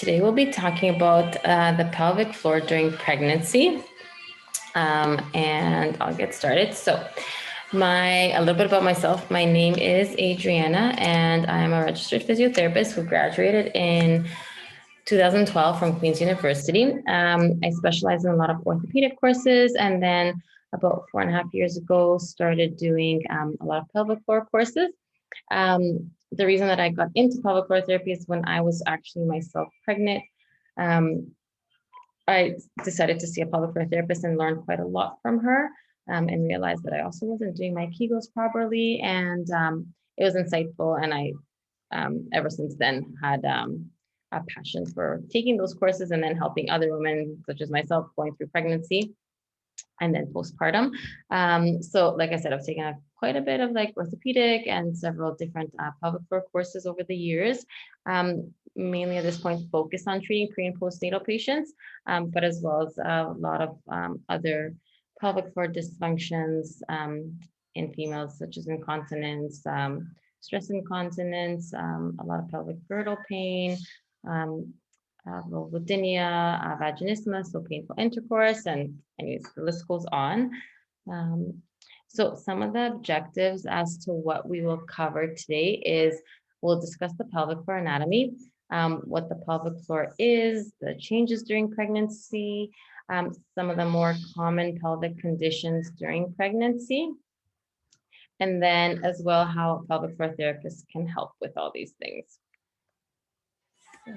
today we'll be talking about the pelvic floor during pregnancy, and I'll get started. So a little bit about myself. My name is Adriana, and I'm a registered physiotherapist who graduated in 2012 from Queen's University. I specialize in a lot of orthopedic courses, and then about 4.5 years ago, started doing a lot of pelvic floor courses. The reason that I got into pelvic floor therapy is when I was actually myself pregnant. I decided to see a pelvic floor therapist and learned quite a lot from her, and realized that I also wasn't doing my kegels properly, and it was insightful. And I, ever since then, had a passion for taking those courses and then helping other women, such as myself, going through pregnancy and then postpartum. So like I said, I've taken quite a bit of like orthopedic and several different pelvic floor courses over the years. Mainly at this point focused on treating pre and postnatal patients, but as well as a lot of other pelvic floor dysfunctions in females, such as incontinence, stress incontinence, a lot of pelvic girdle pain, vulvodynia, vaginismus, so painful intercourse, and anyways, the list goes on. So some of the objectives as to what we will cover today is we'll discuss the pelvic floor anatomy, what the pelvic floor is, the changes during pregnancy, some of the more common pelvic conditions during pregnancy, and then as well how pelvic floor therapists can help with all these things. So,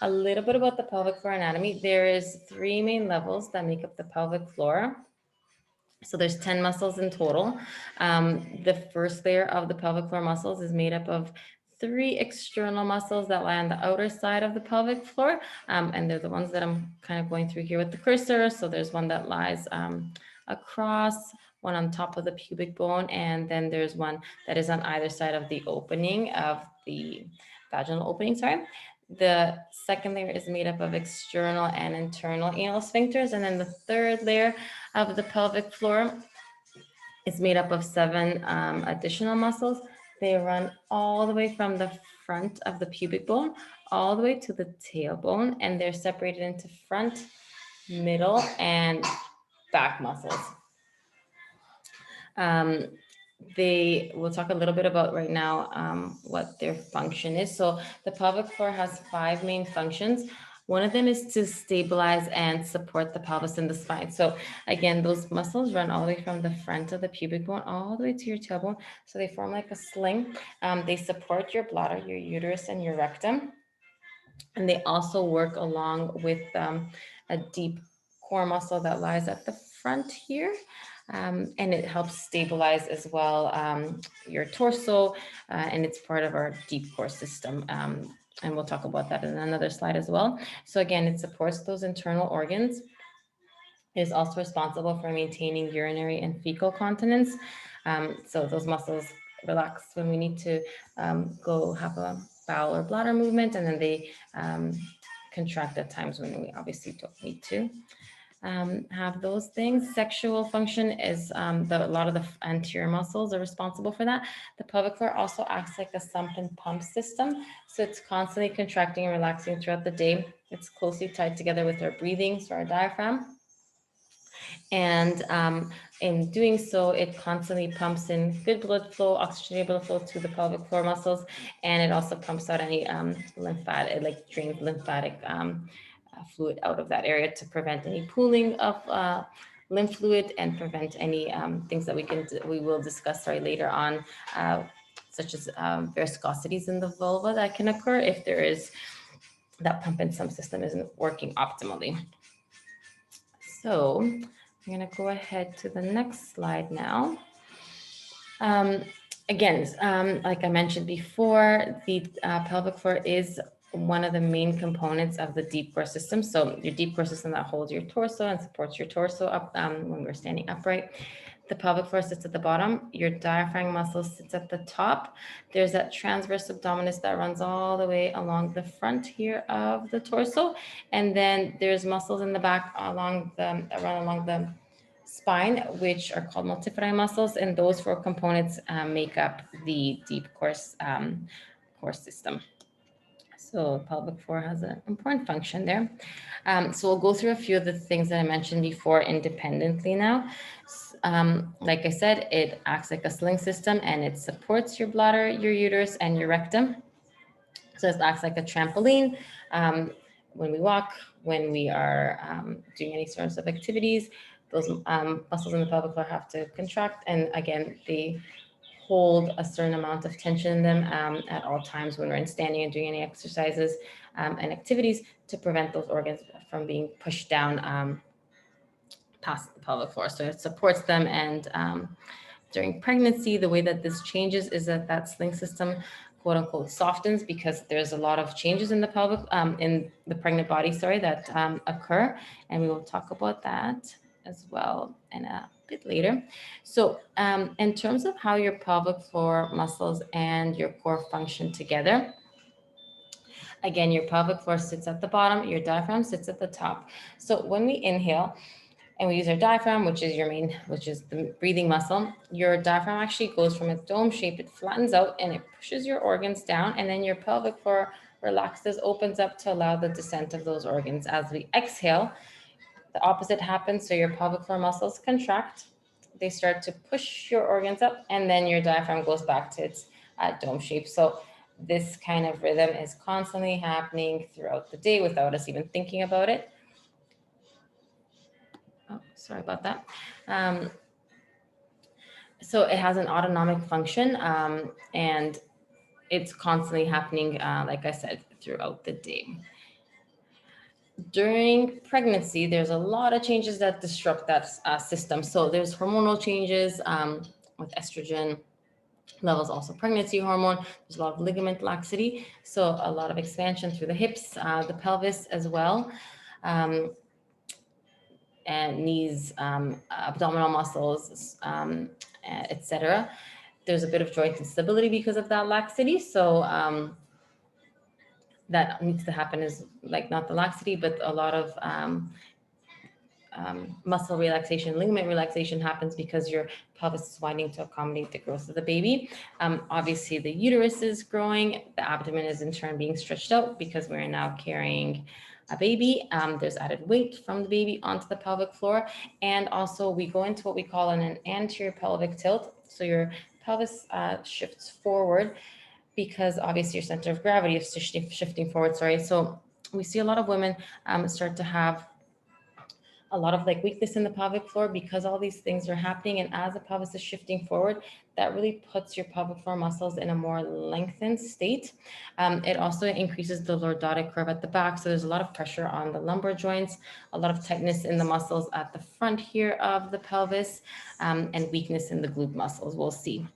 a little bit about the pelvic floor anatomy. There is 3 main levels that make up the pelvic floor. So there's 10 muscles in total. The first layer of the pelvic floor muscles is made up of 3 external muscles that lie on the outer side of the pelvic floor. And they're the ones that I'm kind of going through here with the cursor. So there's one that lies across, one on top of the pubic bone, and then there's one that is on either side of the opening of the vaginal opening, sorry. The second layer is made up of external and internal anal sphincters. And then the third layer of the pelvic floor is made up of 7 additional muscles. They run all the way from the front of the pubic bone all the way to the tailbone, and they're separated into front, middle, and back muscles. We'll talk a little bit about right now what their function is. So the pelvic floor has 5 main functions. One of them is to stabilize and support the pelvis and the spine. So again, those muscles run all the way from the front of the pubic bone all the way to your tailbone. So they form like a sling. They support your bladder, your uterus, and your rectum. And they also work along with a deep core muscle that lies at the front here. And it helps stabilize as well your torso, and it's part of our deep core system. And we'll talk about that in another slide as well. So again, it supports those internal organs. It is also responsible for maintaining urinary and fecal continence. So those muscles relax when we need to go have a bowel or bladder movement, and then they contract at times when we obviously don't need to have those things. Sexual function is a lot of the anterior muscles are responsible for that. The pelvic floor also acts like a sump and pump system. So it's constantly contracting and relaxing throughout the day. It's closely tied together with our breathing, so our diaphragm. And in doing so, it constantly pumps in good blood flow, oxygenated blood flow to the pelvic floor muscles, and it also pumps out any lymphatic, like drains lymphatic fluid out of that area to prevent any pooling of lymph fluid and prevent any things that we will discuss later on, such as viscosities in the vulva that can occur if there is that pump and sump system isn't working optimally. So I'm going to go ahead to the next slide now. Again, like I mentioned before, the pelvic floor is one of the main components of the deep core system. So your deep core system that holds your torso and supports your torso up when we're standing upright. The pelvic floor sits at the bottom. Your diaphragm muscle sits at the top. There's that transverse abdominis that runs all the way along the front here of the torso. And then there's muscles in the back that run along the spine, which are called multifidi muscles. And those 4 components make up the deep core system. So pelvic floor has an important function there. So we'll go through a few of the things that I mentioned before independently now. Like I said, it acts like a sling system and it supports your bladder, your uterus, and your rectum. So it acts like a trampoline. When we walk, when we are doing any sorts of activities, those muscles in the pelvic floor have to contract. And again, they hold a certain amount of tension in them at all times when we're in standing and doing any exercises and activities to prevent those organs from being pushed down past the pelvic floor. So it supports them. And during pregnancy, the way that this changes is that that sling system, quote unquote, softens because there's a lot of changes in the pelvic, in the pregnant body, that occur. And we will talk about that as well in a bit later. So in terms of how your pelvic floor muscles and your core function together, again, your pelvic floor sits at the bottom, your diaphragm sits at the top. So when we inhale, and we use our diaphragm, which is the breathing muscle, your diaphragm actually goes from a dome shape, it flattens out and it pushes your organs down, and then your pelvic floor relaxes, opens up to allow the descent of those organs. As we exhale, the opposite happens. So your pelvic floor muscles contract, they start to push your organs up, and then your diaphragm goes back to its dome shape. So this kind of rhythm is constantly happening throughout the day without us even thinking about it. Oh, sorry about that. So it has an autonomic function, and it's constantly happening, like I said, throughout the day. During pregnancy, there's a lot of changes that disrupt that system. So there's hormonal changes with estrogen levels, also pregnancy hormone. There's a lot of ligament laxity, so a lot of expansion through the hips, the pelvis as well. And knees, abdominal muscles, etc. There's a bit of joint instability because of that laxity. So that needs to happen is like not the laxity, but a lot of muscle relaxation, ligament relaxation happens because your pelvis is widening to accommodate the growth of the baby. Obviously, the uterus is growing. The abdomen is in turn being stretched out because we're now carrying a baby. There's added weight from the baby onto the pelvic floor. And also we go into what we call an anterior pelvic tilt. So your pelvis shifts forward because obviously your center of gravity is shifting forward. So we see a lot of women start to have a lot of like weakness in the pelvic floor because all these things are happening. And as the pelvis is shifting forward, that really puts your pelvic floor muscles in a more lengthened state. It also increases the lordotic curve at the back. So there's a lot of pressure on the lumbar joints, a lot of tightness in the muscles at the front here of the pelvis, and weakness in the glute muscles, we'll see.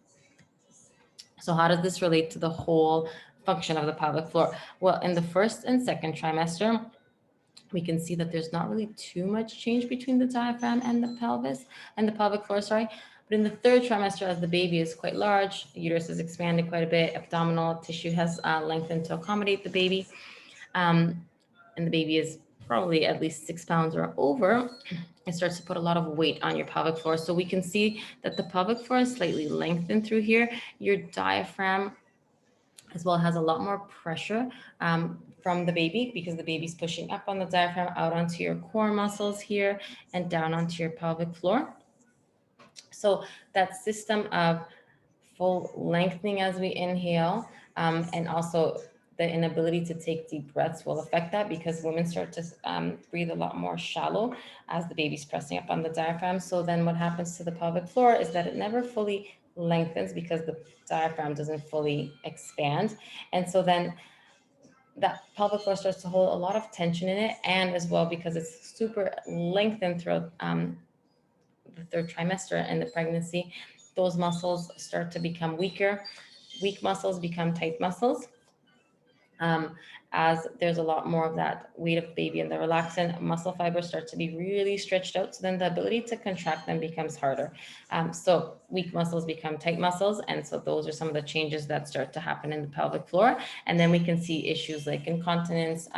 So how does this relate to the whole function of the pelvic floor? Well, in the first and second trimester, we can see that there's not really too much change between the diaphragm and the pelvis and the pelvic floor, sorry. But in the third trimester, as the baby is quite large, the uterus is expanded quite a bit, abdominal tissue has lengthened to accommodate the baby, and the baby is probably at least 6 pounds or over, it starts to put a lot of weight on your pelvic floor. So we can see that the pelvic floor is slightly lengthened through here. Your diaphragm as well has a lot more pressure from the baby because the baby's pushing up on the diaphragm, out onto your core muscles here and down onto your pelvic floor. So that system of full lengthening as we inhale, and also the inability to take deep breaths will affect that because women start to breathe a lot more shallow as the baby's pressing up on the diaphragm. So then what happens to the pelvic floor is that it never fully lengthens because the diaphragm doesn't fully expand. And so then that pelvic floor starts to hold a lot of tension in it, and as well because it's super lengthened throughout the third trimester in the pregnancy, those muscles start to become weaker. Weak muscles become tight muscles. As there's a lot more of that weight of the baby and the relaxant, muscle fibers start to be really stretched out. So then the ability to contract them becomes harder. So weak muscles become tight muscles. And so those are some of the changes that start to happen in the pelvic floor. And then we can see issues like incontinence,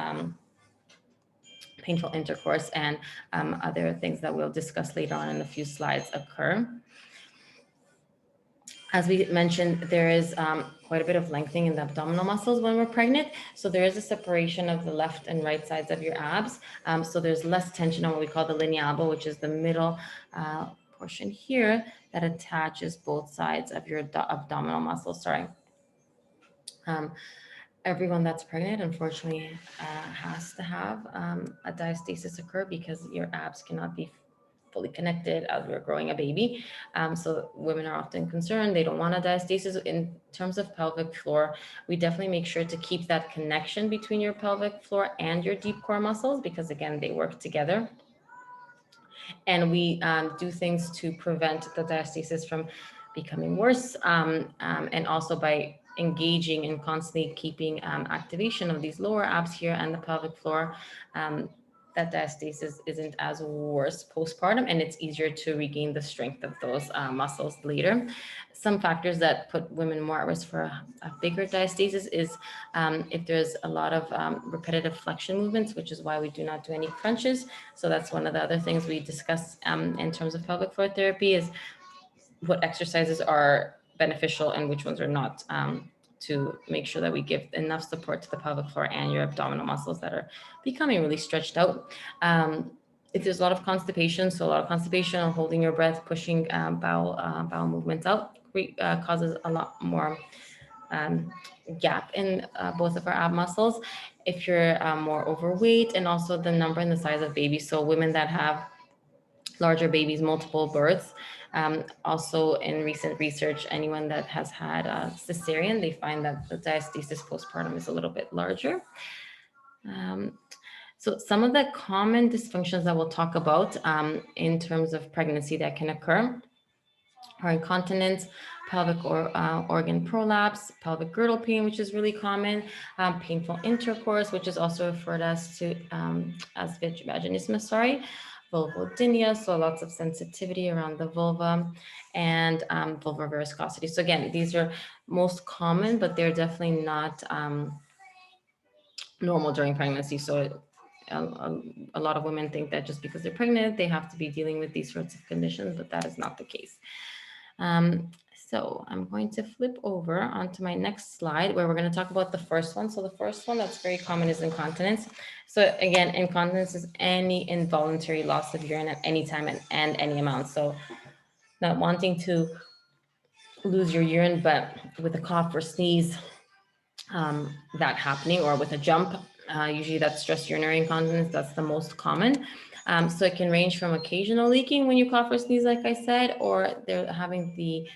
painful intercourse, and other things that we'll discuss later on in a few slides occur. As we mentioned, there is quite a bit of lengthening in the abdominal muscles when we're pregnant. So there is a separation of the left and right sides of your abs. So there's less tension on what we call the linea alba, which is the middle portion here that attaches both sides of your abdominal muscles. Sorry. Um, Everyone that's pregnant, unfortunately, has to have a diastasis occur because your abs cannot be fully connected as we're growing a baby. So women are often concerned. They don't want a diastasis. In terms of pelvic floor, we definitely make sure to keep that connection between your pelvic floor and your deep core muscles because, again, they work together. And we do things to prevent the diastasis from becoming worse, and also by engaging and constantly keeping activation of these lower abs here and the pelvic floor, that diastasis isn't as worse postpartum, and it's easier to regain the strength of those muscles later. Some factors that put women more at risk for a bigger diastasis is if there's a lot of repetitive flexion movements, which is why we do not do any crunches. So that's one of the other things we discuss in terms of pelvic floor therapy is what exercises are beneficial and which ones are not, to make sure that we give enough support to the pelvic floor and your abdominal muscles that are becoming really stretched out. If there's a lot of constipation, so a lot of constipation or holding your breath, pushing bowel movements out, causes a lot more gap in both of our ab muscles. If you're more overweight, and also the number and the size of babies, so women that have larger babies, multiple births. Also, in recent research, anyone that has had a cesarean, they find that the diastasis postpartum is a little bit larger. So some of the common dysfunctions that we'll talk about in terms of pregnancy that can occur are incontinence, pelvic organ prolapse, pelvic girdle pain, which is really common, painful intercourse, which is also referred as vaginismus, vulvodynia, so lots of sensitivity around the vulva, and vulvar viscosity. So again, these are most common, but they're definitely not normal during pregnancy. So a lot of women think that just because they're pregnant, they have to be dealing with these sorts of conditions, but that is not the case. So I'm going to flip over onto my next slide where we're going to talk about the first one. So the first one that's very common is incontinence. So again, incontinence is any involuntary loss of urine at any time and any amount. So not wanting to lose your urine, but with a cough or sneeze, that happening, or with a jump, usually that's stress urinary incontinence. That's the most common. So it can range from occasional leaking when you cough or sneeze, like I said, or they're having the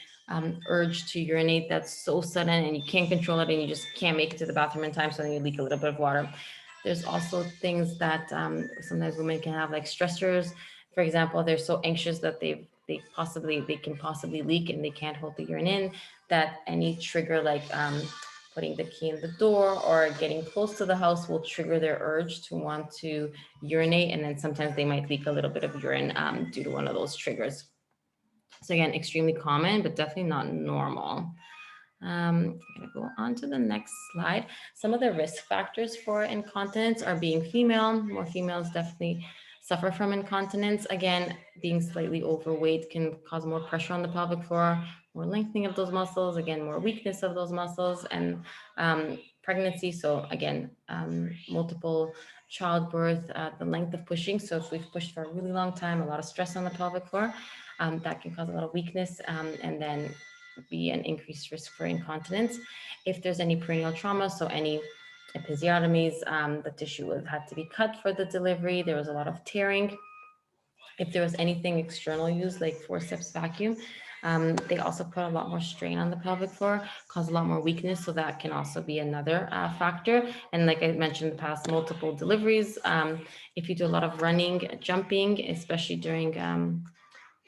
urge to urinate that's so sudden and you can't control it and you just can't make it to the bathroom in time, so then you leak a little bit of water. There's also things that sometimes women can have, like stressors. For example, they're so anxious that they can possibly leak and they can't hold the urine in, that any trigger like putting the key in the door or getting close to the house will trigger their urge to want to urinate, and then sometimes they might leak a little bit of urine due to one of those triggers. So again, extremely common, but definitely not normal. I'm going to go on to the next slide. Some of the risk factors for incontinence are being female. More females definitely suffer from incontinence. Again, being slightly overweight can cause more pressure on the pelvic floor, more lengthening of those muscles, again, more weakness of those muscles, and pregnancy. So again, multiple childbirth, the length of pushing. So if we've pushed for a really long time, a lot of stress on the pelvic floor, that can cause a lot of weakness, and then be an increased risk for incontinence. If there's any perineal trauma, so any episiotomies, the tissue had to be cut for the delivery, there was a lot of tearing. If there was anything external used, like forceps vacuum, they also put a lot more strain on the pelvic floor, cause a lot more weakness. So that can also be another factor. And like I mentioned in the past, multiple deliveries. If you do a lot of running, jumping, especially during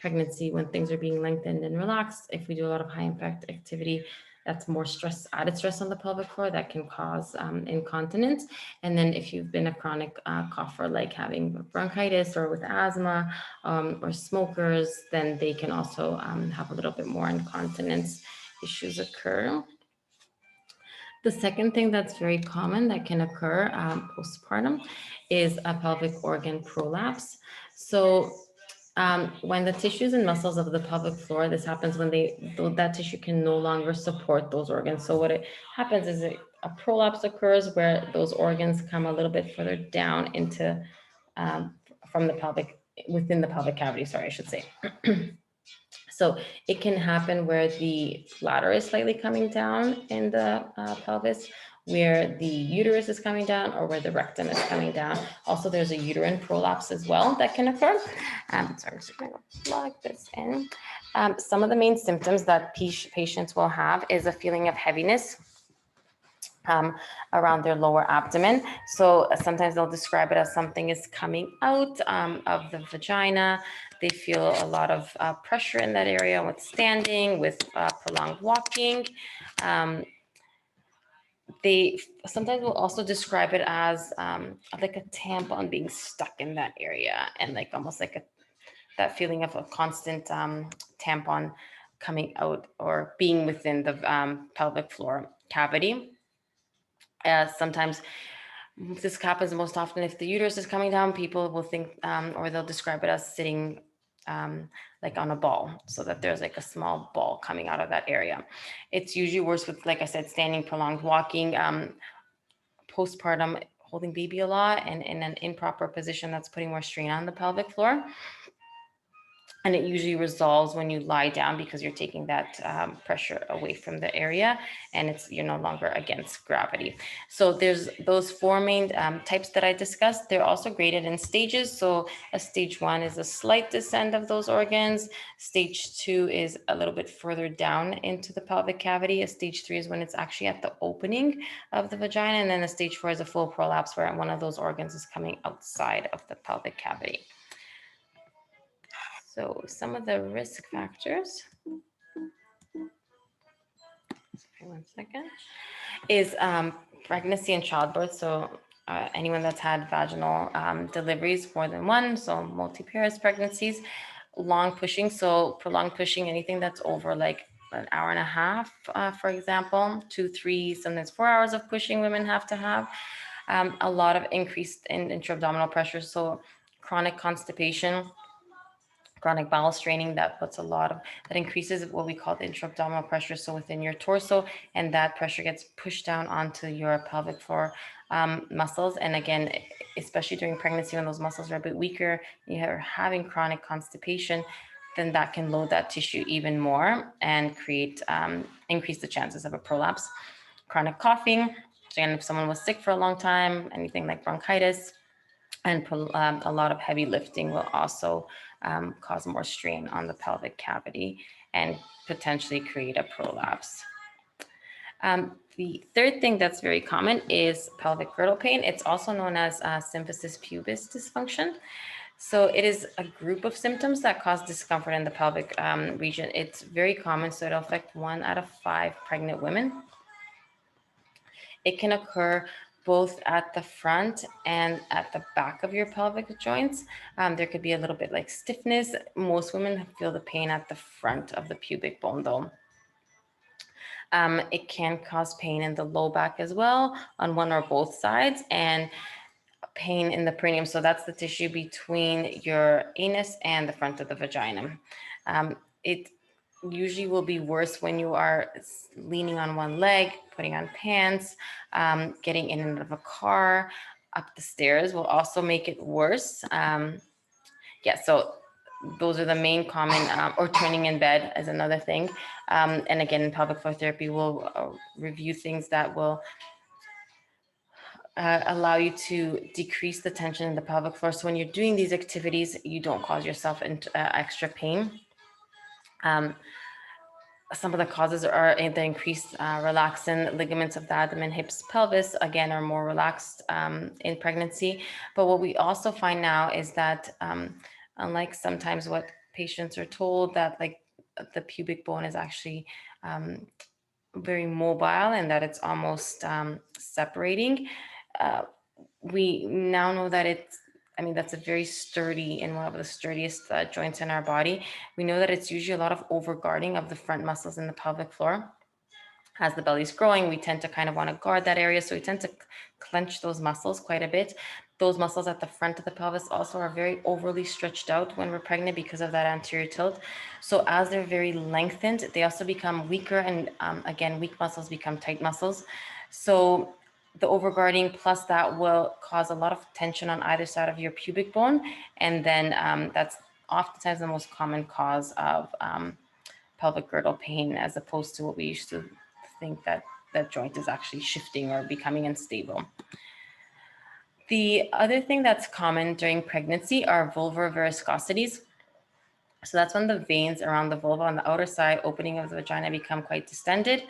pregnancy when things are being lengthened and relaxed, if we do a lot of high impact activity, that's more stress, added stress on the pelvic floor that can cause incontinence. And then if you've been a chronic cougher, like having bronchitis or with asthma, or smokers, then they can also have a little bit more incontinence issues occur. The second thing that's very common that can occur postpartum is a pelvic organ prolapse. So When the tissues and muscles of the pelvic floor, this happens when that tissue can no longer support those organs. So what it happens is a prolapse occurs where those organs come a little bit further down into from the pelvic, within the pelvic cavity, sorry, I should say. So it can happen where the bladder is slightly coming down in the pelvis, where the uterus is coming down, or where the rectum is coming down. Also, there's a uterine prolapse as well that can occur. So I'm just going to plug this in. Some of the main symptoms that patients will have is a feeling of heaviness around their lower abdomen. So sometimes they'll describe it as something is coming out of the vagina. They feel a lot of pressure in that area with standing, with prolonged walking. They sometimes will also describe it as like a tampon being stuck in that area, and like almost like that feeling of a constant tampon coming out or being within the pelvic floor cavity. Sometimes this happens most often if the uterus is coming down. People will think, or they'll describe it as sitting like on a ball, so that there's like a small ball coming out of that area. It's usually worse with, like I said, standing, prolonged walking, postpartum, holding baby a lot, and in an improper position that's putting more strain on the pelvic floor. And it usually resolves when you lie down because you're taking that pressure away from the area, and you're no longer against gravity. So there's those four main types that I discussed. They're also graded in stages. So a stage 1 is a slight descent of those organs. Stage 2 is a little bit further down into the pelvic cavity. A stage 3 is when it's actually at the opening of the vagina. And then a stage 4 is a full prolapse where one of those organs is coming outside of the pelvic cavity. So some of the risk factors, sorry, 1 second, is pregnancy and childbirth. So anyone that's had vaginal deliveries, more than one, so multi-parous pregnancies, long pushing, so prolonged pushing, anything that's over like an hour and a half, for example, 2, 3, sometimes 4 hours of pushing women have to have. A lot of increased in intra-abdominal pressure, so chronic constipation, chronic bowel straining, that increases what we call the intra-abdominal pressure, so within your torso, and that pressure gets pushed down onto your pelvic floor muscles. And again, especially during pregnancy, when those muscles are a bit weaker, you're having chronic constipation, then that can load that tissue even more and increase the chances of a prolapse. Chronic coughing, so again, if someone was sick for a long time, anything like bronchitis, and a lot of heavy lifting will also cause more strain on the pelvic cavity and potentially create a prolapse. The third thing that's very common is pelvic girdle pain. It's also known as symphysis pubis dysfunction. So it is a group of symptoms that cause discomfort in the pelvic region. It's very common, so it'll affect 1 out of 5 pregnant women. It can occur both at the front and at the back of your pelvic joints. There could be a little bit like stiffness. Most women feel the pain at the front of the pubic bone though. It can cause pain in the low back as well on one or both sides, and pain in the perineum. So that's the tissue between your anus and the front of the vagina. It usually will be worse when you are leaning on one leg, putting on pants, getting in and out of a car, up the stairs will also make it worse. So those are the main common, or turning in bed is another thing. And again, in pelvic floor therapy, we'll review things that will allow you to decrease the tension in the pelvic floor. So when you're doing these activities, you don't cause yourself extra pain. Some of the causes are the increased relaxin ligaments of the abdomen, hips, pelvis, again, are more relaxed in pregnancy. But what we also find now is that unlike sometimes what patients are told, that like the pubic bone is actually very mobile and that it's almost separating. We now know that that's a very sturdy and one of the sturdiest joints in our body. We know that it's usually a lot of overguarding of the front muscles in the pelvic floor. As the belly's growing, we tend to kind of want to guard that area. So we tend to clench those muscles quite a bit. Those muscles at the front of the pelvis also are very overly stretched out when we're pregnant because of that anterior tilt. So as they're very lengthened, they also become weaker. And again, weak muscles become tight muscles. So the overguarding plus that will cause a lot of tension on either side of your pubic bone. And then that's oftentimes the most common cause of pelvic girdle pain, as opposed to what we used to think that that joint is actually shifting or becoming unstable. The other thing that's common during pregnancy are vulvar varicosities. So that's when the veins around the vulva on the outer side opening of the vagina become quite distended.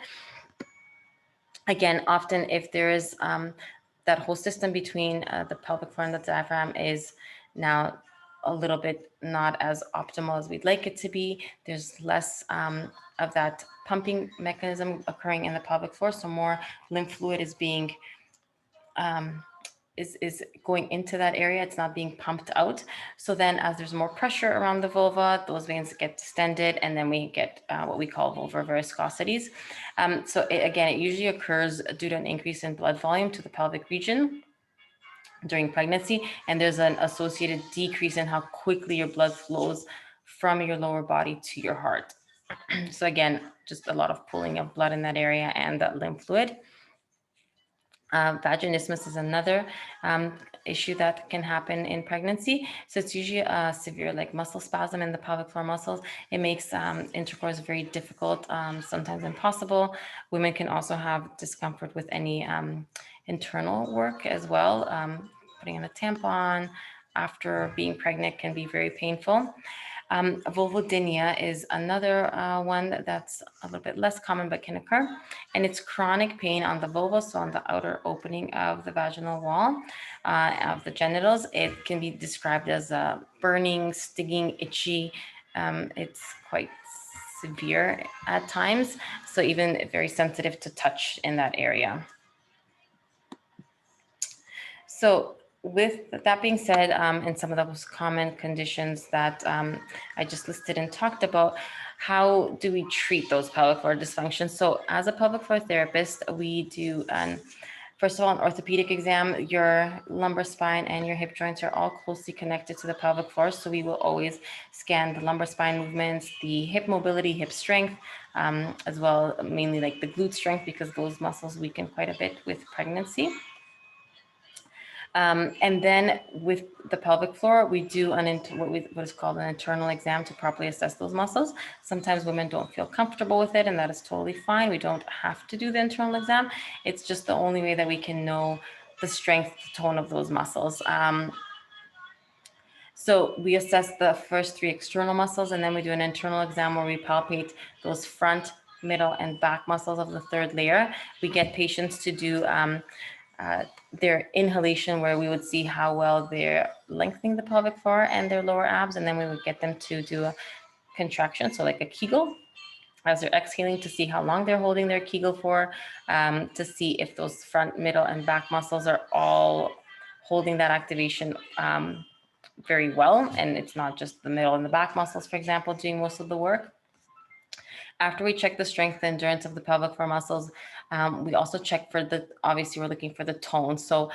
Again, often if there is that whole system between the pelvic floor and the diaphragm is now a little bit not as optimal as we'd like it to be. There's less of that pumping mechanism occurring in the pelvic floor, so more lymph fluid is being is going into that area. It's not being pumped out. So then as there's more pressure around the vulva, those veins get distended, and then we get what we call vulvar varicosities. Again, it usually occurs due to an increase in blood volume to the pelvic region during pregnancy, and there's an associated decrease in how quickly your blood flows from your lower body to your heart. So again, just a lot of pulling of blood in that area and that lymph fluid. Vaginismus is another issue that can happen in pregnancy. So it's usually a severe like muscle spasm in the pelvic floor muscles. It makes intercourse very difficult, sometimes impossible. Women can also have discomfort with any internal work as well. Putting in a tampon after being pregnant can be very painful. Vulvodynia is another one that's a little bit less common but can occur, and it's chronic pain on the vulva, so on the outer opening of the vaginal wall of the genitals. It can be described as burning, stinging, itchy. It's quite severe at times, so even very sensitive to touch in that area. So with that being said, and some of those common conditions that I just listed and talked about, how do we treat those pelvic floor dysfunctions? So as a pelvic floor therapist, we do first of all, an orthopedic exam. Your lumbar spine and your hip joints are all closely connected to the pelvic floor. So we will always scan the lumbar spine movements, the hip mobility, hip strength, as well, mainly like the glute strength, because those muscles weaken quite a bit with pregnancy. And then with the pelvic floor, we do what is called an internal exam to properly assess those muscles. Sometimes women don't feel comfortable with it, and that is totally fine. We don't have to do the internal exam. It's just the only way that we can know the strength, the tone of those muscles. So we assess the first 3 external muscles, and then we do an internal exam where we palpate those front, middle, and back muscles of the 3rd layer. We get patients to do their inhalation, where we would see how well they're lengthening the pelvic floor and their lower abs, and then we would get them to do a contraction, so like a kegel, as they're exhaling, to see how long they're holding their kegel for, to see if those front, middle, and back muscles are all holding that activation very well, and it's not just the middle and the back muscles, for example, doing most of the work. After we check the strength and endurance of the pelvic floor muscles, we also check for obviously we're looking for the tone. So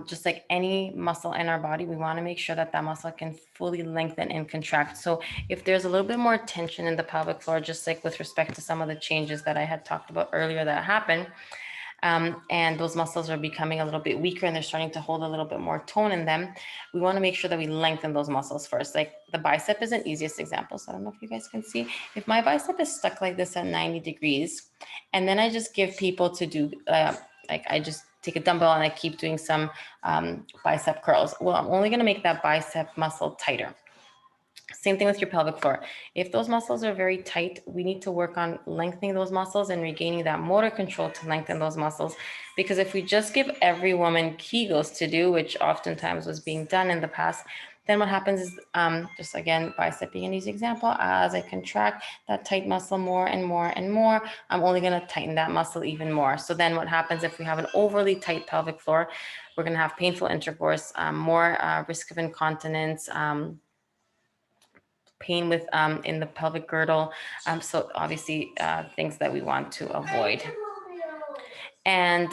just like any muscle in our body, we want to make sure that that muscle can fully lengthen and contract. So if there's a little bit more tension in the pelvic floor, just like with respect to some of the changes that I had talked about earlier that happen, and those muscles are becoming a little bit weaker and they're starting to hold a little bit more tone in them, we want to make sure that we lengthen those muscles first. Like the bicep is an easiest example. So I don't know if you guys can see. If my bicep is stuck like this at 90 degrees, and then I just give people to do, like I just take a dumbbell and I keep doing some bicep curls. Well, I'm only going to make that bicep muscle tighter. Same thing with your pelvic floor. If those muscles are very tight, we need to work on lengthening those muscles and regaining that motor control to lengthen those muscles. Because if we just give every woman Kegels to do, which oftentimes was being done in the past, then what happens is, just again, bicep being an easy example, as I contract that tight muscle more and more and more, I'm only going to tighten that muscle even more. So then what happens if we have an overly tight pelvic floor, we're going to have painful intercourse, more risk of incontinence, pain with in the pelvic girdle. So obviously things that we want to avoid. And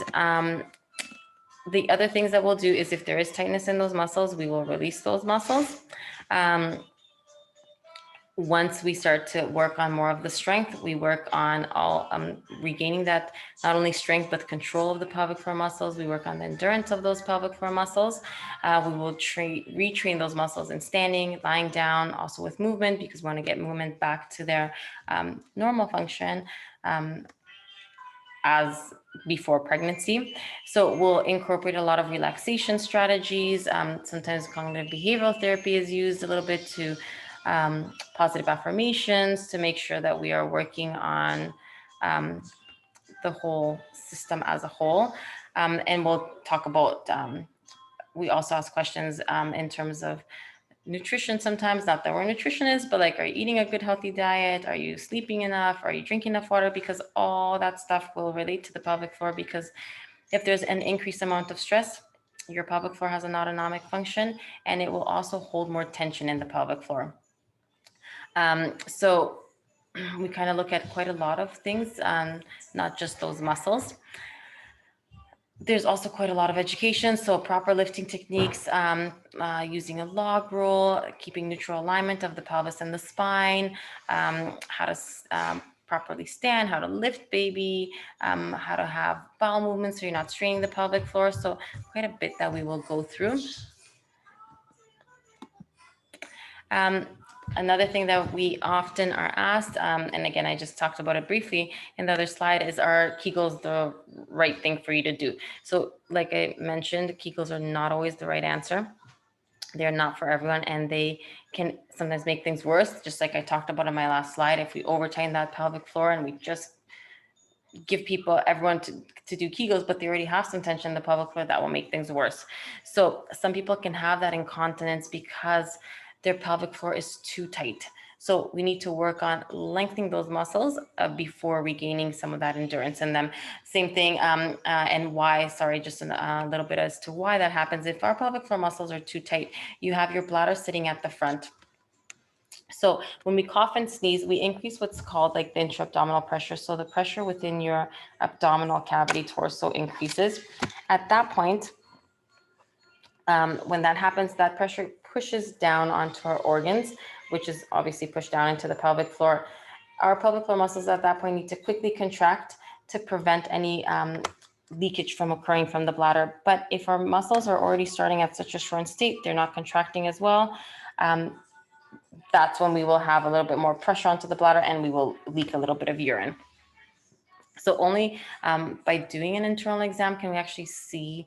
the other things that we'll do is if there is tightness in those muscles, we will release those muscles. Once we start to work on more of the strength, we work on all regaining that not only strength but control of the pelvic floor muscles. We work on the endurance of those pelvic floor muscles. We will retrain those muscles in standing, lying down, also with movement, because we want to get movement back to their normal function as before pregnancy. So we'll incorporate a lot of relaxation strategies. Sometimes cognitive behavioral therapy is used a little bit to positive affirmations to make sure that we are working on the whole system as a whole. And we'll talk about, we also ask questions in terms of nutrition sometimes, not that we're nutritionists, but like, are you eating a good healthy diet? Are you sleeping enough? Are you drinking enough water? Because all that stuff will relate to the pelvic floor, because if there's an increased amount of stress, your pelvic floor has an autonomic function, and it will also hold more tension in the pelvic floor. So we kind of look at quite a lot of things, not just those muscles. There's also quite a lot of education, so proper lifting techniques, using a log roll, keeping neutral alignment of the pelvis and the spine, how to properly stand, how to lift baby, how to have bowel movements so you're not straining the pelvic floor. So quite a bit that we will go through. Another thing that we often are asked, and again, I just talked about it briefly in the other slide, is are Kegels the right thing for you to do? So like I mentioned, Kegels are not always the right answer. They're not for everyone, and they can sometimes make things worse. Just like I talked about in my last slide, if we over tighten that pelvic floor and we just give everyone to do Kegels, but they already have some tension in the pelvic floor, that will make things worse. So some people can have that incontinence because their pelvic floor is too tight. So we need to work on lengthening those muscles before regaining some of that endurance in them. Same thing, and why, sorry, just a little bit as to why that happens. If our pelvic floor muscles are too tight, you have your bladder sitting at the front. So when we cough and sneeze, we increase what's called like the intra-abdominal pressure. So the pressure within your abdominal cavity torso increases. At that point, when that happens, that pressure pushes down onto our organs, which is obviously pushed down into the pelvic floor. Our pelvic floor muscles at that point need to quickly contract to prevent any leakage from occurring from the bladder. But if our muscles are already starting at such a shortened state, they're not contracting as well. That's when we will have a little bit more pressure onto the bladder and we will leak a little bit of urine. So only by doing an internal exam can we actually see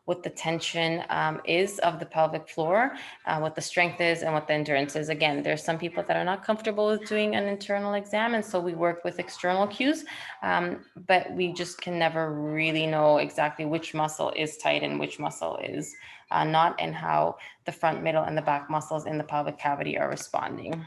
what the tension is of the pelvic floor, what the strength is, and what the endurance is. Again, there's some people that are not comfortable with doing an internal exam, and so we work with external cues, but we just can never really know exactly which muscle is tight and which muscle is not, and how the front, middle, and the back muscles in the pelvic cavity are responding.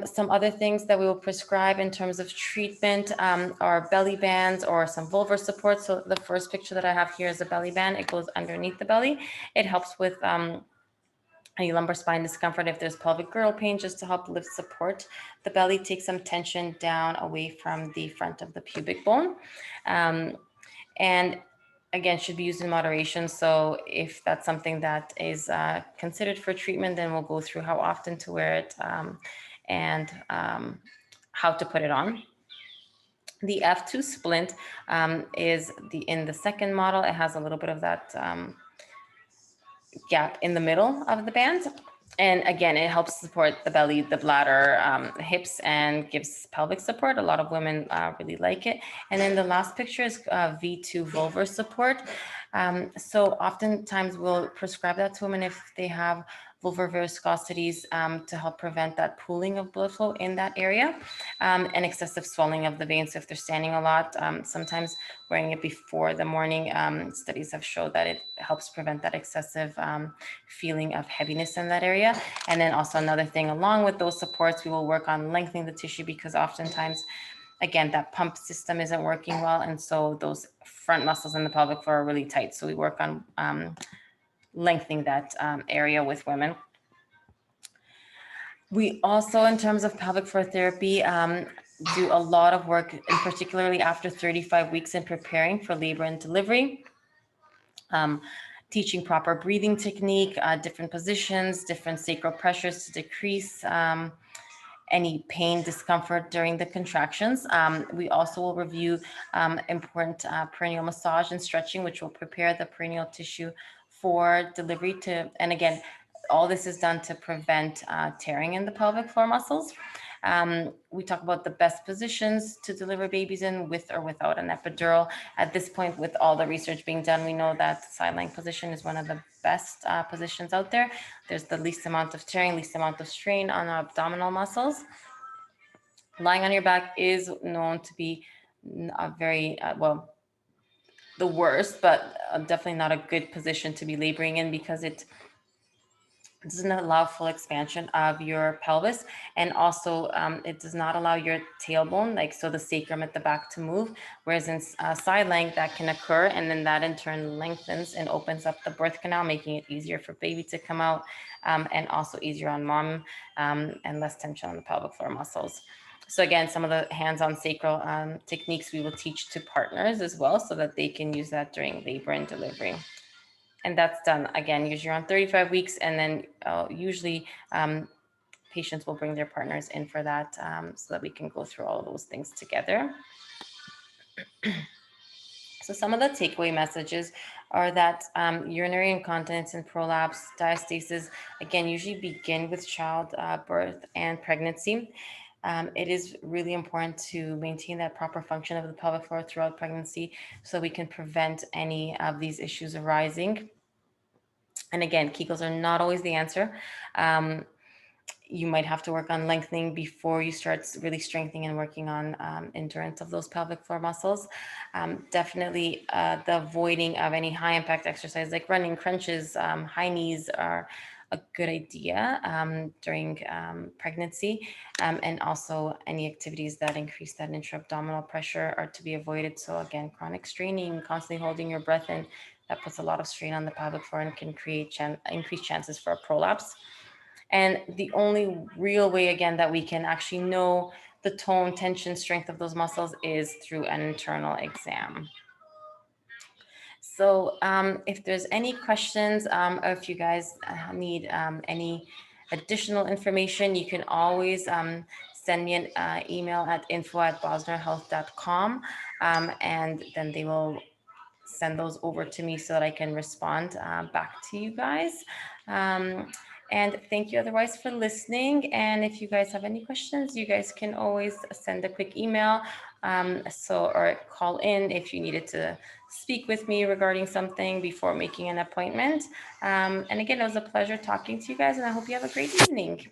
Some other things that we will prescribe in terms of treatment are belly bands or some vulvar support. So the first picture that I have here is a belly band. It goes underneath the belly. It helps with any lumbar spine discomfort if there's pelvic girdle pain, just to help lift support the belly, take some tension down away from the front of the pubic bone. And again, should be used in moderation. So if that's something that is considered for treatment, then we'll go through how often to wear it and how to put it on. The F2 splint is in the second model. It has a little bit of that gap in the middle of the band. And again, it helps support the belly, the bladder, the hips, and gives pelvic support. A lot of women really like it. And then the last picture is V2 vulvar support. So oftentimes we'll prescribe that to women if they have vulvar viscosities to help prevent that pooling of blood flow in that area and excessive swelling of the veins. So if they're standing a lot, sometimes wearing it before the morning, studies have showed that it helps prevent that excessive feeling of heaviness in that area. And then also another thing, along with those supports, we will work on lengthening the tissue, because oftentimes, again, that pump system isn't working well. And so those front muscles in the pelvic floor are really tight. So we work on lengthening that area with women. We also, in terms of pelvic floor therapy, do a lot of work, and particularly after 35 weeks in preparing for labor and delivery. Um, Teaching proper breathing technique, different positions, different sacral pressures to decrease any pain, discomfort during the contractions. We also will review important perineal massage and stretching, which will prepare the perineal tissue for delivery to, and again, all this is done to prevent tearing in the pelvic floor muscles. We talk about the best positions to deliver babies in, with or without an epidural. At this point, with all the research being done, we know that side lying position is one of the best positions out there. There's the least amount of tearing, least amount of strain on our abdominal muscles. Lying on your back is known to be a very, well, the worst, but definitely not a good position to be laboring in, because it doesn't allow full expansion of your pelvis, and also it does not allow your tailbone, like so the sacrum at the back, to move, whereas in side lying that can occur, and then that in turn lengthens and opens up the birth canal, making it easier for baby to come out, and also easier on mom, and less tension on the pelvic floor muscles. So again, some of the hands-on sacral techniques we will teach to partners as well, so that they can use that during labor and delivery. And that's done, again, usually around 35 weeks. And then usually patients will bring their partners in for that, so that we can go through all of those things together. So some of the takeaway messages are that urinary incontinence and prolapse, diastasis, again, usually begin with childbirth and pregnancy. It is really important to maintain that proper function of the pelvic floor throughout pregnancy, so we can prevent any of these issues arising. And again, kegels are not always the answer. You might have to work on lengthening before you start really strengthening and working on endurance of those pelvic floor muscles. Definitely the avoiding of any high impact exercise like running, crunches, high knees are a good idea during pregnancy, and also any activities that increase that intra-abdominal pressure are to be avoided. So again, chronic straining, constantly holding your breath in, that puts a lot of strain on the pelvic floor and can create increased chances for a prolapse. And the only real way, again, that we can actually know the tone, tension, strength of those muscles is through an internal exam. So if there's any questions, or if you guys need any additional information, you can always send me an email at info@bosnerhealth.com, and then they will send those over to me so that I can respond back to you guys. And thank you otherwise for listening. And if you guys have any questions, you guys can always send a quick email, or call in if you needed to speak with me regarding something before making an appointment. And again, it was a pleasure talking to you guys, and I hope you have a great evening.